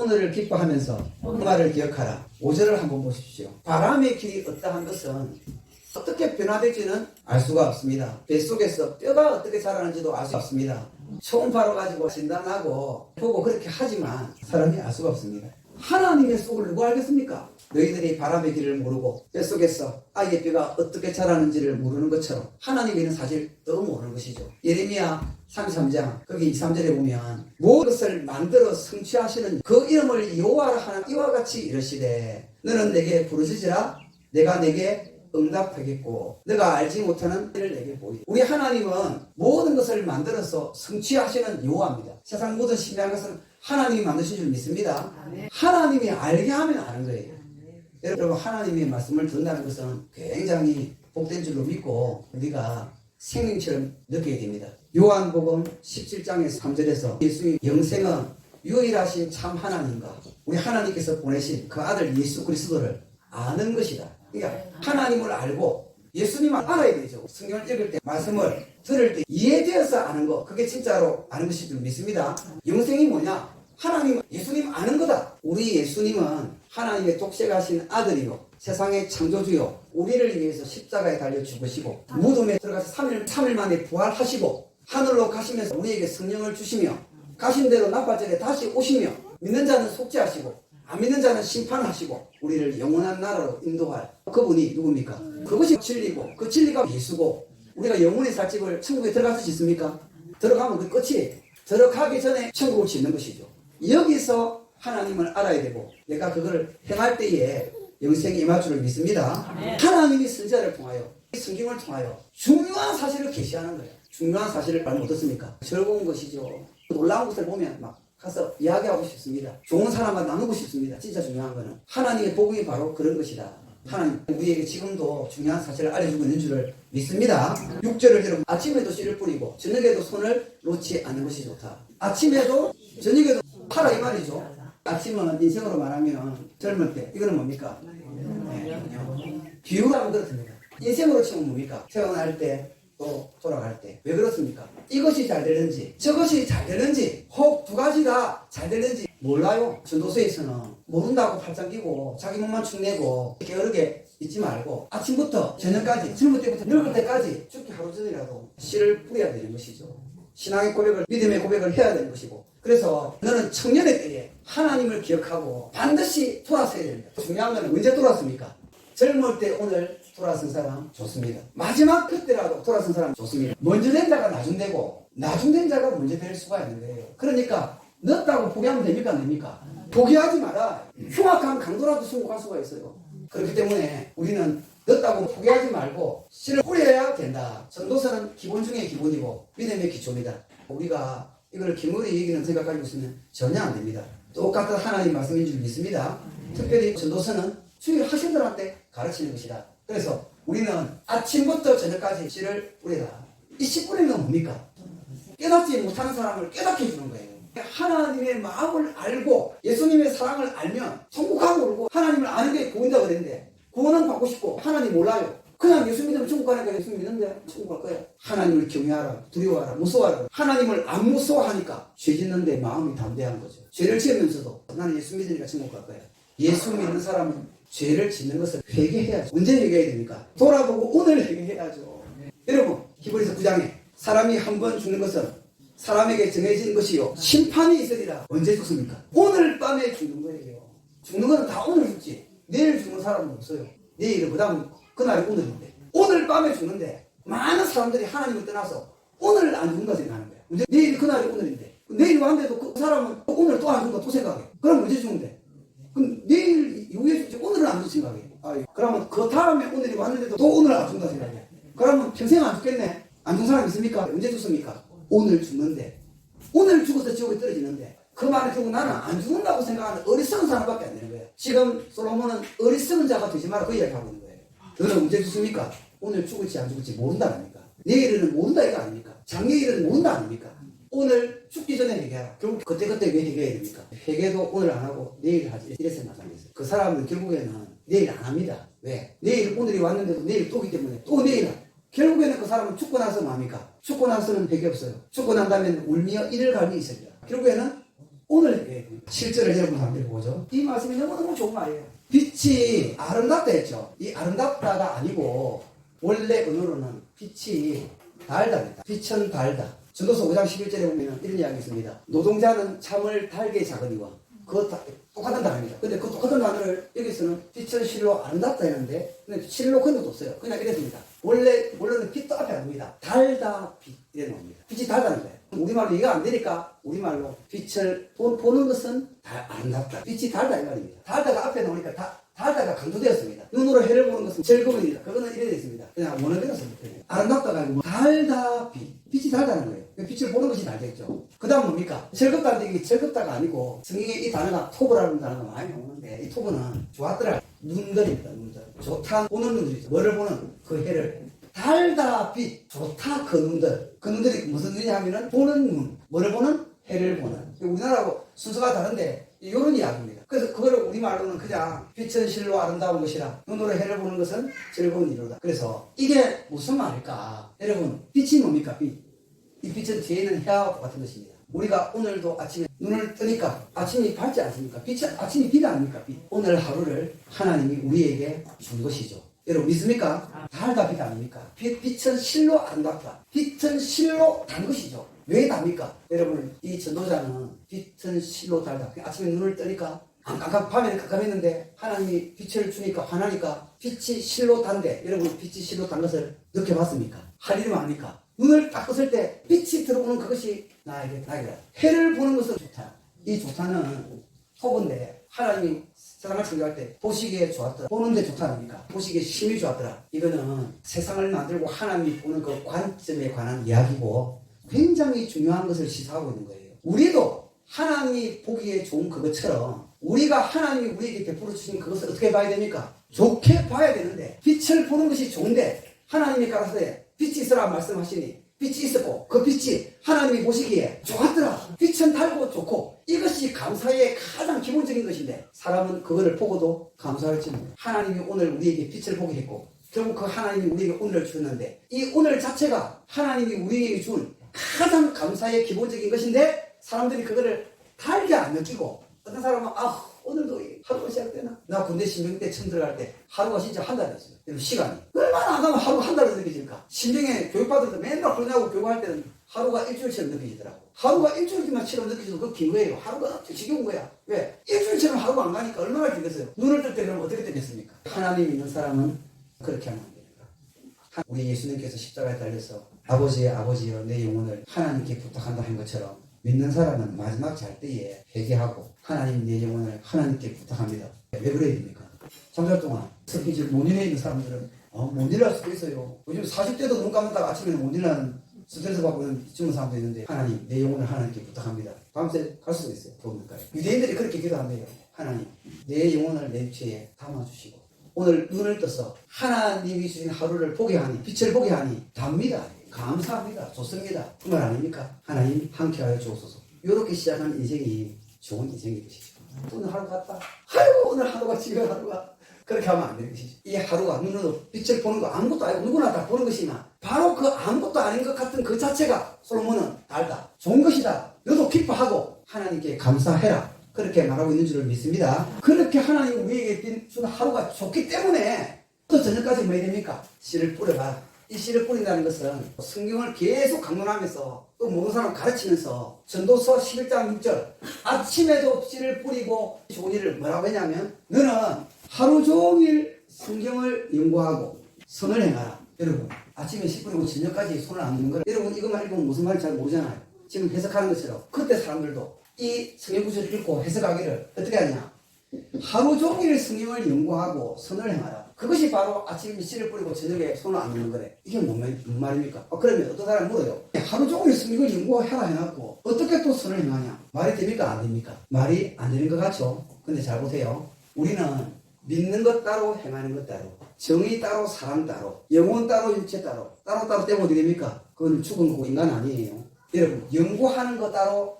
오늘을 기뻐하면서 그 말을 기억하라. 5절을 한번 보십시오. 바람의 길이 어떠한 것은 어떻게 변화될지는 알 수가 없습니다. 뱃속에서 뼈가 어떻게 자라는지도 알 수 없습니다. 초음파로 가지고 진단하고 보고 그렇게 하지만 사람이 알 수가 없습니다. 하나님의 속을 누가 알겠습니까? 너희들이 바람의 길을 모르고 뱃속에서 아이의 뼈가 어떻게 자라는지를 모르는 것처럼 하나님에는 사실 더 모르는 것이죠. 예레미야 33장 거기 2, 3절에 보면 모든 것을 만들어 성취하시는 그 이름을 여호와라 하는 이와 같이 이르시되 너는 내게 부르짖으라 내가 내게 응답하겠고 내가 알지 못하는 일을 내게 보이리. 우리 하나님은 모든 것을 만들어서 성취하시는 여호와입니다. 세상 모든 신비한 것은 하나님이 만드신 줄 믿습니다. 하나님이 알게 하면 아는 거예요. 여러분 하나님의 말씀을 듣는다는 것은 굉장히 복된 줄로 믿고 우리가 생명처럼 느끼게 됩니다. 요한복음 17장에서 3절에서 예수의 영생은 유일하신 참 하나님과 우리 하나님께서 보내신 그 아들 예수 그리스도를 아는 것이다. 그러니까 하나님을 알고 예수님을 알아야 되죠. 성경을 읽을 때 말씀을 들을 때 이해되어서 아는 거 그게 진짜로 아는 것이 줄 믿습니다. 영생이 뭐냐? 하나님 예수님 아는 거다. 우리 예수님은 하나님의 독생하신 아들이요 세상의 창조주요 우리를 위해서 십자가에 달려 죽으시고 무덤에 들어가서 3일 만에 부활하시고 하늘로 가시면서 우리에게 성령을 주시며 가신 대로 나팔절에 다시 오시며 믿는 자는 속죄하시고 안 믿는 자는 심판하시고 우리를 영원한 나라로 인도할 그분이 누굽니까? 그것이 진리고 그 진리가 예수고 우리가 영원히 살 집을 천국에 들어갈 수 있습니까? 들어가면 그 끝이에요. 들어가기 전에 천국을 짓는 것이죠. 여기서 하나님을 알아야 되고 내가 그걸 행할 때에 영생이 임할 줄을 믿습니다. 하나님이 선지자를 통하여 성경을 통하여 중요한 사실을 계시하는 거예요. 중요한 사실을 말 못했습니까? 즐거운 것이죠. 놀라운 것을 보면 막 가서 이야기하고 싶습니다. 좋은 사람과 나누고 싶습니다. 진짜 중요한 거는 하나님의 복음이 바로 그런 것이다. 하나님 우리에게 지금도 중요한 사실을 알려주고 있는 줄을 믿습니다. 6절을 여러분 아침에도 씨를 뿌리고 저녁에도 손을 놓지 않는 것이 좋다. 아침에도 저녁에도 하라 이 말이죠. 아침은 인생으로 말하면 젊을 때 이거는 뭡니까? 비유하면 그렇습니다. 인생으로 치면 뭡니까? 태어날 때 또 돌아갈 때 왜 그렇습니까? 이것이 잘 되는지 저것이 잘 되는지 혹 두 가지 다 잘 되는지 몰라요. 전도서에서는 모른다고 팔짱 끼고 자기 몸만 축내고 게으르게 있지 말고 아침부터 저녁까지 젊을 때부터 늙을 때까지 죽기 하루 전이라도 씨를 뿌려야 되는 것이죠. 신앙의 고백을 믿음의 고백을 해야 되는 것이고 그래서 너는 청년의 때에 하나님을 기억하고 반드시 돌아서야 됩니다. 중요한 건 언제 돌아섭니까? 젊을 때 오늘 돌아선 사람 좋습니다. 마지막 그때라도 돌아선 사람 좋습니다. 먼저 된 자가 나중 되고 나중 된 자가 먼저 될 수가 있는 거예요. 그러니까 늦다고 포기하면 됩니까? 안 됩니까? 포기하지 마라. 흉악한 강도라도 승복할 수가 있어요. 그렇기 때문에 우리는 늦다고 포기하지 말고 씨를 뿌려야 된다. 전도서는 기본 중에 기본이고 믿음의 기초입니다. 우리가 이걸 기물이 얘기는 생각하고 있으면 전혀 안 됩니다. 똑같은 하나님 말씀인 줄 믿습니다. 특별히 전도서는 주일 하신들한테 가르치는 것이다. 그래서 우리는 아침부터 저녁까지 씨를 뿌리라. 이 씨 뿌리는 건 뭡니까? 깨닫지 못하는 사람을 깨닫게 해주는 거예요. 하나님의 마음을 알고 예수님의 사랑을 알면 천국하고 그러고 하나님을 아는 게 구원이라고 그랬는데 구원은 받고 싶고 하나님 몰라요. 그냥 예수 믿으면 천국 가니까 예수 믿는데 천국 갈 거야. 하나님을 경외하라, 두려워하라, 무서워하라. 하나님을 안 무서워하니까 죄 짓는데 마음이 담대한 거죠. 죄를 지으면서도 나는 예수 믿으니까 천국 갈 거야. 예수 믿는 사람은 죄를 짓는 것을 회개해야죠. 언제 회개해야 됩니까? 돌아보고 오늘 회개해야죠. 여러분 히브리서 9장에 사람이 한 번 죽는 것은 사람에게 정해진 것이요 심판이 있으리라. 언제 죽습니까? 오늘 밤에 죽는 거예요. 죽는 건 다 오늘 죽지 내일 죽는 사람은 없어요. 내일은 그 다음 그날이 오늘인데 오늘 밤에 죽는데 많은 사람들이 하나님을 떠나서 오늘 안 죽는다 생각하는 거예요. 근데 내일이 그날이 오늘인데 내일 왔는데도 그 사람은 오늘 또 안 죽는다 또 생각해. 그럼 언제 죽는데? 그럼 내일 이후에 죽지 오늘은 안 죽을 생각해. 그러면 그 다음에 오늘이 왔는데도 또 오늘 안 죽는다 생각해. 그러면 평생 안 죽겠네. 안 죽는 사람 있습니까? 언제 죽습니까? 오늘 죽는데 오늘 죽어서 지옥에 떨어지는데 그 말을 듣고 나는 안 죽는다고 생각하는 어리석은 사람밖에 안 되는 거예요. 지금 솔로몬은 어리석은 자가 되지 마라 그 이야기하고 있는 거예요. 너는 언제 죽습니까? 오늘 죽을지 안 죽을지 모른다 아닙니까? 내일은 모른다 이거 아닙니까? 장래일은 모른다 아닙니까? 오늘 죽기 전에 회개하라. 결국 그때그때 왜 회개해야 됩니까? 회개도 오늘 안 하고 내일 하지 이래서 나타났어요. 그 사람은 결국에는 내일 안 합니다. 왜? 내일 오늘이 왔는데도 내일 또기 때문에 또 내일 결국에는 그 사람은 죽고 나서 뭡니까? 죽고 나서는 회개 없어요. 죽고 난 다음에는 울며 이를 갈미 있습니다. 결국에는 오늘 실제를 여러분 한번 보죠. 이 말씀이 너무너무 좋은 말이에요. 빛이 아름답다 했죠. 이 아름답다가 아니고 원래 언어로는 빛이 달답니다. 빛은 달다. 전도서 5장 11절에 보면 이런 이야기 있습니다. 노동자는 참을 달게 작으니와 그거 다 똑같은 단어입니다. 근데 그 똑같은 단어를 여기서는 빛은 실로 아름답다 했는데 근데 실로 큰 것도 없어요. 그냥 이랬습니다. 원래는 빛도 앞에 안 옵니다. 달다 빛 이래 놓습니다. 빛이 달다는 거예요. 우리말로 이해가 안 되니까 우리말로 빛을 보는 것은 아름답다. 빛이 달다 이 말입니다. 달다가 앞에 나오니까 달다가 강조되었습니다. 눈으로 해를 보는 것은 즐거움이다. 그거는 이래 되어 있습니다. 그냥 원어대로 써볼게요. 아름답다가 아니고 달다 빛. 빛이 달다는 거예요. 빛을 보는 것이 달겠죠. 그 다음 뭡니까? 즐겁다는 게 즐겁다가 아니고 성경에 이 단어가 토브라는 단어가 많이 나오는데 이 토브는 좋았더라. 눈들입니다. 눈들. 좋다 보는 눈들이죠. 뭐를 보는? 그 해를. 달다 빛. 좋다 그 눈들. 그 눈들이 무슨 눈이냐 하면은 보는 눈. 뭐를 보는? 해를 보는. 우리나라하고 순서가 다른데 이런 이야기입니다. 그래서 그거를 우리말로는 그냥 빛은 실로 아름다운 것이라 눈으로 해를 보는 것은 즐거운 일이다. 그래서 이게 무슨 말일까? 여러분 빛이 뭡니까? 빛. 이 빛은 뒤에 있는 해와 같은 것입니다. 우리가 오늘도 아침에 눈을 뜨니까 아침이 밝지 않습니까? 아침이 빛 아닙니까? 빛. 오늘 하루를 하나님이 우리에게 준 것이죠. 여러분 믿습니까? 달다 빛 아닙니까? 빛은 실로 아름답다. 빛은 실로 단 것이죠. 왜 답니까? 여러분 이 전도자는 빛은 실로 달다. 아침에 눈을 뜨니까 밤에는 깜깜했는데 하나님이 빛을 주니까 화나니까 빛이 실로 단데 여러분 빛이 실로 단 것을 느껴봤습니까? 할 일이 많으니까 눈을 딱 떴을 때 빛이 들어오는 그것이 나에게다. 해를 보는 것은 좋다. 이 좋다는 토브인데 하나님이 세상을 창조할 때 보시기에 좋았더라. 보는데 좋다 아닙니까? 보시기에 심히 좋았더라. 이거는 세상을 만들고 하나님이 보는 그 관점에 관한 이야기고 굉장히 중요한 것을 시사하고 있는 거예요. 우리도 하나님이 보기에 좋은 그것처럼 우리가 하나님이 우리에게 베풀어 주신 그것을 어떻게 봐야 됩니까? 좋게 봐야 되는데 빛을 보는 것이 좋은데 하나님이 가라사대 빛이 있으라 말씀하시니 빛이 있었고 그 빛이 하나님이 보시기에 좋았더라. 빛은 달고 좋고 이것이 감사의 가장 기본적인 것인데 사람은 그거를 보고도 감사할지 모르고 하나님이 오늘 우리에게 빛을 보게 했고 결국 그 하나님이 우리에게 오늘을 주었는데 이 오늘 자체가 하나님이 우리에게 준 가장 감사의 기본적인 것인데 사람들이 그거를 달게 안 느끼고 어떤 사람은 오늘도 하루가 시작되나? 나 군대 신병 때 처음 들어갈 때 하루가 진짜 한 달이었어요. 시간이 얼마나 안 가면 하루 한 달로 느껴질까? 신병에 교육받을 때 맨날 훈련하고 교육할 때는 하루가 일주일처럼 느껴지더라고. 하루가 일주일만 느껴져도 그거 긴 거예요. 하루가 지겨운 거야. 왜? 일주일처럼 하루가 안 가니까 얼마나 길겠어요. 눈을 뜰 때 그럼 어떻게 되겠습니까? 하나님 있는 사람은 그렇게 하면 안 됩니다. 우리 예수님께서 십자가에 달려서 아버지여 내 영혼을 하나님께 부탁한다 한 것처럼 믿는 사람은 마지막 잘 때에 회개하고 하나님 내 영혼을 하나님께 부탁합니다. 왜 그래야 됩니까? 3달 동안 스피치를 못 일해 있는 사람들은 못 일할 수도 있어요. 요즘 40대도 눈 감았다가 아침에는 못 일하는 스트레스 받고 있는 젊은 사람도 있는데 하나님 내 영혼을 하나님께 부탁합니다. 밤새 갈 수도 있어요. 그러니까 유대인들이 그렇게 기도한대요. 하나님 내 영혼을 내 죄에 담아주시고 오늘 눈을 떠서 하나님이 주신 하루를 보게 하니 빛을 보게 하니 답니다. 감사합니다. 좋습니다. 그 말 아닙니까? 하나님 함께하여 주옵소서. 이렇게 시작한 인생이 좋은 인생인 것이죠. 오늘 하루 갔다. 아이고 오늘 하루가 지금 하루가 그렇게 하면 안 되는 것이죠. 이 하루가 눈으로 빛을 보는 거 아무것도 아니고 누구나 다 보는 것이나 바로 그 아무것도 아닌 것 같은 그 자체가 솔로몬은 달다. 좋은 것이다. 너도 기뻐하고 하나님께 감사해라. 그렇게 말하고 있는 줄을 믿습니다. 그렇게 하나님 우리에게 준 하루가 좋기 때문에 또 저녁까지 뭐 해야 됩니까? 씨를 뿌려봐. 이 씨를 뿌린다는 것은 성경을 계속 강론하면서 또 모든 사람 가르치면서 전도서 11장 6절 아침에도 씨를 뿌리고 좋은 일을 뭐라고 했냐면 너는 하루 종일 성경을 연구하고 선을 행하라. 여러분 아침에 씨 뿌리고 저녁까지 손을 안 놓는 거예요. 여러분 이것만 읽으면 무슨 말인지 잘 모르잖아요. 지금 해석하는 것처럼 그때 사람들도 이 성경 구절을 읽고 해석하기를 어떻게 하냐. 하루 종일 성경을 연구하고 선을 행하라. 그것이 바로 아침에 씨를 뿌리고 저녁에 손을 안 놓는 거래. 이게 뭔 말입니까? 그러면 어떤 사람이 물어요. 하루 종일 성경을 연구해라 해놨고 어떻게 또 선을 행하냐? 말이 됩니까? 안 됩니까? 말이 안 되는 것 같죠? 근데 잘 보세요. 우리는 믿는 것 따로 행하는 것 따로 정의 따로 사랑 따로 영혼 따로 육체 따로 따로 때문에 어떻게 됩니까? 그건 죽은 거고 인간 아니에요. 여러분 연구하는 것 따로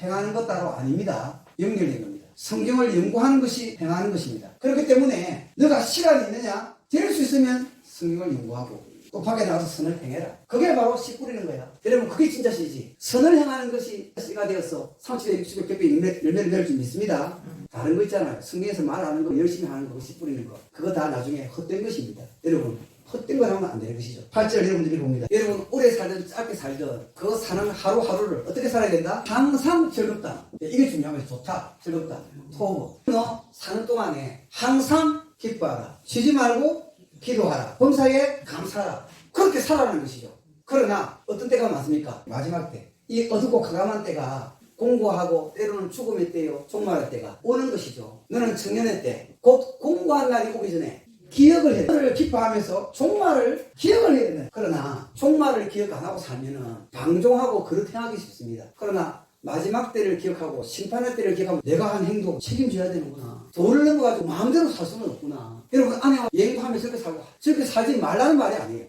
행하는 것 따로 아닙니다. 연결된 겁니다. 성경을 연구하는 것이 행하는 것입니다. 그렇기 때문에 너가 시간이 있느냐? 될 수 있으면 성경을 연구하고 또 밖에 나가서 선을 행해라. 그게 바로 씨 뿌리는 거야. 여러분 그게 진짜 씨지. 선을 행하는 것이 씨가 되어서 30에 60에 100배 열매를 맺을 줄 믿습니다. 다른 거 있잖아요. 성경에서 말하는 거 열심히 하는 거 씨 뿌리는 거 그거 다 나중에 헛된 것입니다. 여러분 헛된 걸 하면 안 되는 것이죠. 8절 여러분들이 봅니다. 여러분 오래 살든 짧게 살든 그 사는 하루하루를 어떻게 살아야 된다? 항상 즐겁다. 이게 중요하면 좋다. 즐겁다. 토부. 너 사는 동안에 항상 기뻐하라. 쉬지 말고 기도하라. 범사에 감사하라. 그렇게 살아가는 것이죠. 그러나 어떤 때가 많습니까? 마지막 때. 이 어둡고 깜깜한 때가 공고하고 때로는 죽음의 때요 종말의 때가 오는 것이죠. 너는 청년의 때 곧 공고한 날이 오기 전에 기억을 해야 돼. 그를 기뻐하면서 종말을 기억을 해야 된다. 그러나 종말을 기억 안 하고 살면은 방종하고 그릇 행하기 쉽습니다. 그러나 마지막 때를 기억하고 심판의 때를 기억하고 내가 한 행동 책임져야 되는구나. 도를 넘어가지고 마음대로 살 수는 없구나. 여러분 아내와 여행하면 저렇게 살고 저렇게 살지 말라는 말이 아니에요.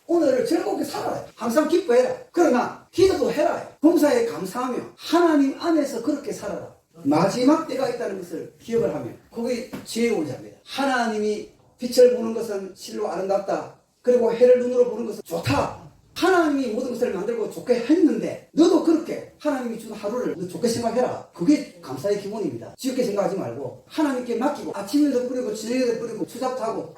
오늘을 즐겁게 살아라. 항상 기뻐해라. 그러나 기도도 해라. 범사에 감사하며 하나님 안에서 그렇게 살아라. 마지막 때가 있다는 것을 기억을 하면 그게 지혜로운 자입니다. 하나님이 빛을 보는 것은 실로 아름답다. 그리고 해를 눈으로 보는 것은 좋다. 하나님이 모든 것을 만들고 좋게 했는데 너도 그렇게 하나님이 준 하루를 너 좋게 생각해라. 그게 감사의 기본입니다. 지겹게 생각하지 말고 하나님께 맡기고 아침에도 뿌리고 저녁에도 뿌리고 추잡도 하고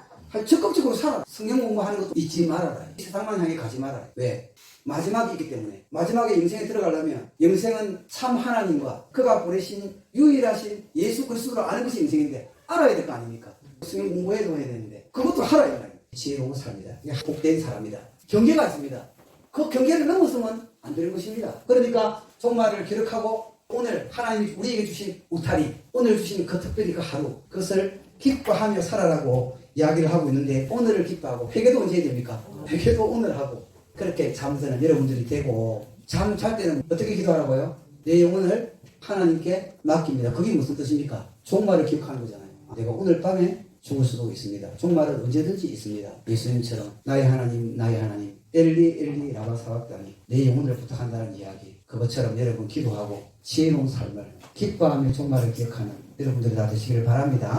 적극적으로 살아라. 성경 공부하는 것도 잊지 말아라. 이 세상만 향해 가지 말아라. 왜? 마지막이 있기 때문에. 마지막에 영생에 들어가려면 영생은 참 하나님과 그가 보내신 유일하신 예수 그리스도를 아는 것이 영생인데 알아야 될 거 아닙니까? 성경 공부해도 해야 되는데 그것도 알아야 돼요. 지혜로운 사람이다. 복된 사람이다. 경계가 있습니다. 그 경계를 넘어서면 안 되는 것입니다. 그러니까 종말을 기록하고 오늘 하나님이 우리에게 주신 울타리, 오늘 주신 그 특별히 그 하루 그것을 기뻐하며 살아라고 이야기를 하고 있는데 오늘을 기뻐하고 회개도 언제 해야 됩니까? 회개도 오늘 하고 그렇게 잠드는 여러분들이 되고 잠 잘 때는 어떻게 기도하라고요? 내 영혼을 하나님께 맡깁니다. 그게 무슨 뜻입니까? 종말을 기억하는 거잖아요. 내가 오늘 밤에 죽을 수도 있습니다. 종말은 언제든지 있습니다. 예수님처럼 나의 하나님 엘리 엘리 라마 사박다니 내 영혼을 부탁한다는 이야기 그것처럼 여러분 기도하고 지혜로운 삶을 기뻐하며 종말을 기억하는 여러분들이 다 되시기를 바랍니다.